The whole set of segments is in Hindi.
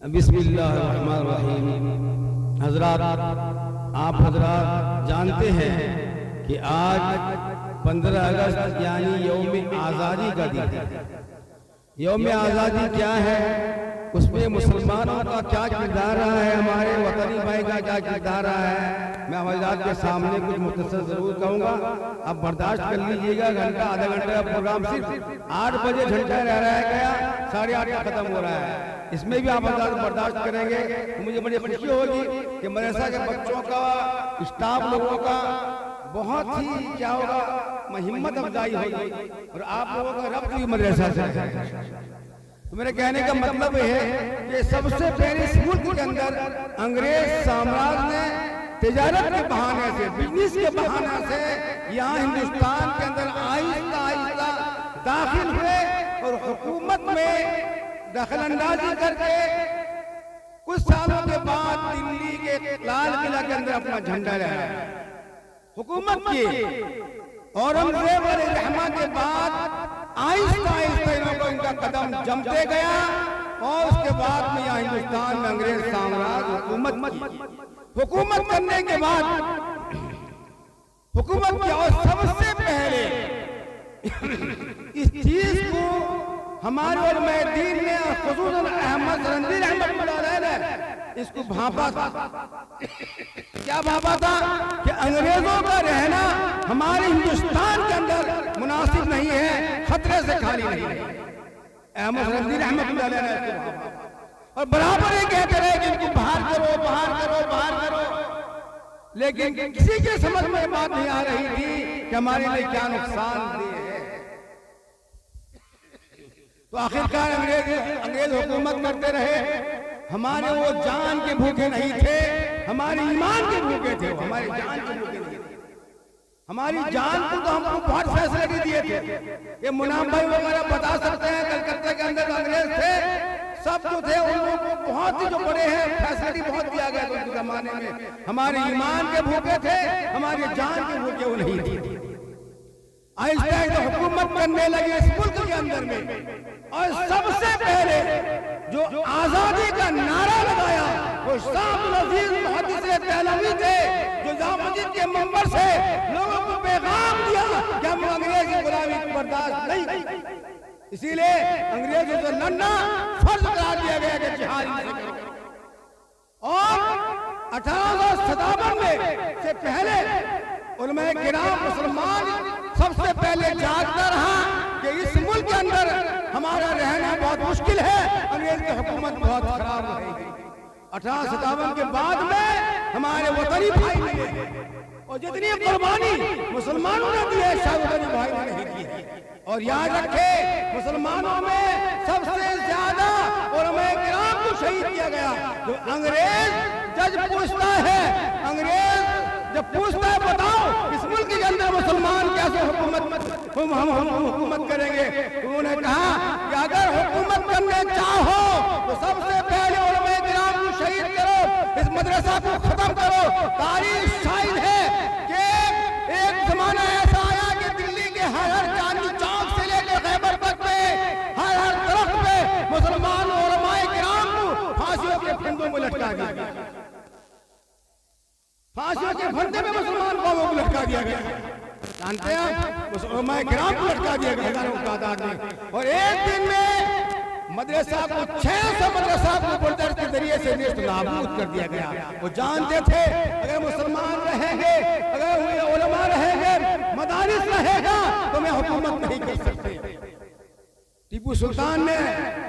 बिस्मिल्लाहिर्रहमानिर्रहीम। हजरात, आप हजरात जानते हैं कि आज 15 अगस्त यानी यौम आज़ादी का दिन है। यौम आज़ादी क्या है, उसमें मुसलमानों का क्या किरदार रहा है, हमारे वतनी भाई का क्या किरदार रहा है, मैं हजरात के सामने कुछ मुख्तसर जरूर कहूँगा। आप बर्दाश्त कर लीजिएगा। घंटा आधा घंटे का प्रोग्राम सिर्फ 8 बजे घंटा रह रहा गया, 8:30 का खत्म हो रहा है। इसमें भी आप हजरात बर्दाश्त करेंगे तो मुझे बड़ी खुशी होगी कि मदरसा के बच्चों का, स्टाफ लोगों का बहुत ही क्या होगा, हिम्मत अफजाई होगी और आप लोगों का रब्त भी मदरसा से। तो मेरे कहने का मतलब है कि सबसे पहले इस मुल्क के अंदर अंग्रेज साम्राज्य ने तिजारत के बहाने से, बिजनेस के बहाने से यहाँ हिंदुस्तान के अंदर आहिस्ता आहिस्ता दाखिल हुए और हुकूमत में दखल अंदाजी करके कुछ सालों के बाद दिल्ली के लाल किला के अंदर अपना झंडा लहराया, हुकूमत की। औरंगजेब अलैहिस्सलाम के बाद आहिस्ता आहिस्ता इनको इनका कदम जमते गया और उसके बाद में यहाँ हिंदुस्तान में अंग्रेज साम्राज्य हुकूमत करने के बाद हुकूमत की। और सबसे पहले इस चीज को हमारे उलमाए दीन ने, खुसूसन अहमद रंजीर अहमद ने इसको भांपा था। क्या भांपा था कि अंग्रेजों का रहना हमारे हिंदुस्तान के अंदर मुनासिब नहीं है, खतरे से खाली नहीं है। अहमद रंजीर अहमद ने इसको भांपा और बराबर ये कहते रहे कि इनको बाहर करो, बाहर करो, बाहर करो, लेकिन किसी के समझ में बात नहीं आ रही थी कि हमारे लिए क्या नुकसान है। तो आखिरकार अंग्रेज हुकूमत करते रहे। हमारे वो जान के भूखे नहीं थे, हमारे ईमान के भूखे थे, हमारी जान के भूखे नहीं थे। हमारी जान को तो हमको बहुत फैसिलिटी दिए थे। ये मुनाम भाई वगैरह बता सकते हैं, कलकत्ता के अंदर अंग्रेज थे, सब जो थे उन लोगों को बहुत ही जो बड़े हैं फैसिलिटी बहुत दिया गया उस जमाने में। हमारे ईमान के भूखे थे, हमारी जान के भूखे वो नहीं थे। आहिस्ता आहिस्ता हुकूमत करने लगे इस मुल्क के अंदर में। और सबसे पहले जो आजादी का नारा लगाया वो शाह अब्दुल अजीज मुहद्दिस देहलवी थे, जो जामा मस्जिद के मंबर से लोगों को पैगाम दिया कि हम अंग्रेज की गुलामी को बर्दाश्त नहीं करेंगे। इसीलिए अंग्रेजों से लड़ना फर्ज करार दिया गया कि जिहाद नहीं करेंगे। और 1857 में से पहले उलमाए किराम मुसलमान सबसे पहले जागता रहा कि इस मुल्क के अंदर हमारा रहना बहुत मुश्किल है, अंग्रेज की हुकूमत बहुत खराब रहेगी। 1857 के बाद में हमारे वतनी भाई मिले और जितनी कुर्बानी मुसलमानों ने दी है शायद वतनी भाई ने नहीं की है। और याद रखे, मुसलमानों में सबसे ज्यादा उलमाए किराम को शहीद किया गया। तो अंग्रेज जज पूछता है, अंग्रेज जब पूछता है बताओ इस मुल्क के अंदर मुसलमान कैसे हम हुकूमत करेंगे, तो उन्होंने कहा कि अगर हुकूमत करने चाहो तो सबसे पहले उलमाए किराम को शहीद करो, इस मदरसा को खत्म करो। तारीख शाहिद है कि एक जमाना ऐसा आया कि दिल्ली के हर चांदनी चौक से लेकर खैबर तक में हर तरफ पे मुसलमान उलमाए किराम को फांसियों के फंदों में लटका दिया गया। फांसियों के फंदे में मुसलमान कौमों को लटका दिया गया। जानते हैं उलमाए किराम को लटका दिया गया हजारों की तादाद में। और एक दिन में मदरसा को 600 मदरसा को बुलडोजर के जरिए से नेस्त नाबूद कर दिया गया। वो जानते थे अगर मुसलमान रहेंगे, अगर उलमा रहेंगे, मदारिस रहेगा तो मैं हुकूमत नहीं कर सकते। टीपू सुल्तान ने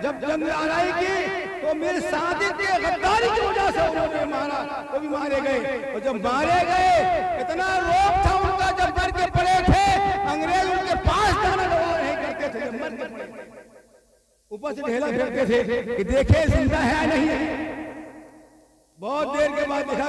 जब जंग लड़ाई की तो मेरे सादिक के गद्दारी की वजह से उन्होंने मारा, वो भी मारे गए। और जब मारे गए इतना रोब था उनका, जब डर के पड़े थे अंग्रेज उनके पास जाना दवा नहीं करते थे। जब मर गए ऊपर से ढेला फेंकते थे कि देखे जिंदा है नहीं। बहुत देर के बाद देखा